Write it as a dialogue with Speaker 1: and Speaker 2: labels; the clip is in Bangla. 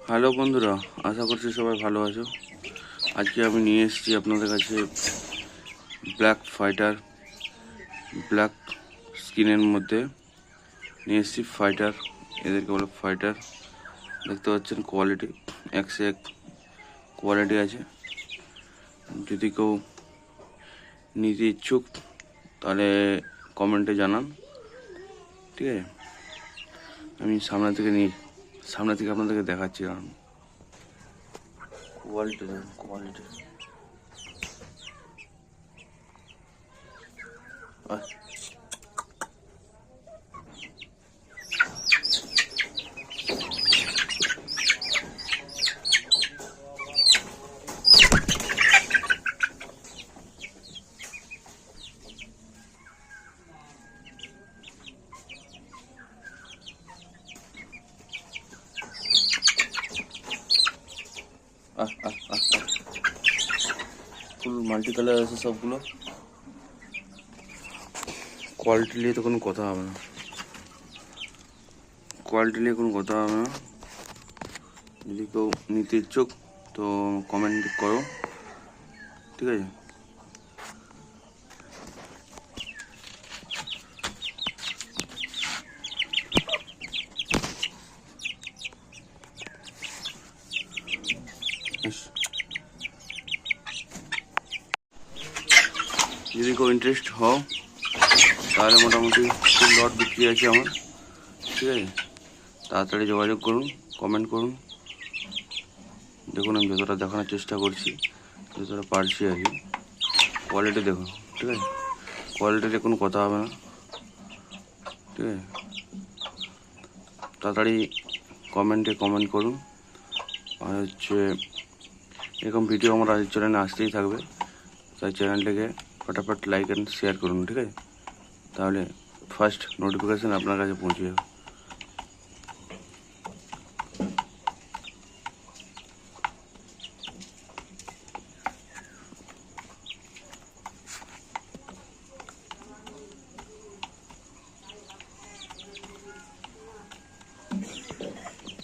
Speaker 1: হ্যালো বন্ধুরা, আশা করছি সবাই ভালো আছো। আজকে আমি নিয়ে এসেছি আপনাদের কাছে ব্ল্যাক ফাইটার, ব্ল্যাক স্কিনের মধ্যে নিয়ে এসেছি ফাইটার। এদেরকে বলে ফাইটার। দেখতে পাচ্ছেন কোয়ালিটি একশো এক কোয়ালিটি আছে। যদি কেউ নিতে ইচ্ছুক তাহলে কমেন্টে জানান, ঠিক আছে? আমি সামনে থেকে আপনাদেরকে দেখাচ্ছি। কারণ কোয়ালিটি ফুল মাল্টি কালার আছে সবগুলো। কোয়ালিটি নিয়ে তো কোনো কথা হবে না, যদি কেউ নিতে ইচ্ছুক তো কমেন্ট করো, ঠিক আছে? যদি কেউ ইন্টারেস্ট হও তাহলে মোটামুটি ফুল লট বিক্রি আছে আমার, ঠিক আছে? তাড়াতাড়ি যোগাযোগ করুন, কমেন্ট করুন। দেখুন আমি যতটা দেখানোর চেষ্টা করছি, যতটা পারছি আর কি। কোয়ালিটি দেখুন, ঠিক আছে? কোয়ালিটিতে কোনো কথা হবে না, ঠিক আছে? তাড়াতাড়ি কমেন্ট করুন। আর এরকম ভিডিও আমার চ্যানেলে আসতেই থাকবে, তাই চ্যানেলটাকে ফটাফট লাইক অ্যান্ড শেয়ার করুন, ঠিক আছে? তাহলে ফার্স্ট নোটিফিকেশান আপনার কাছে পৌঁছে যাবে।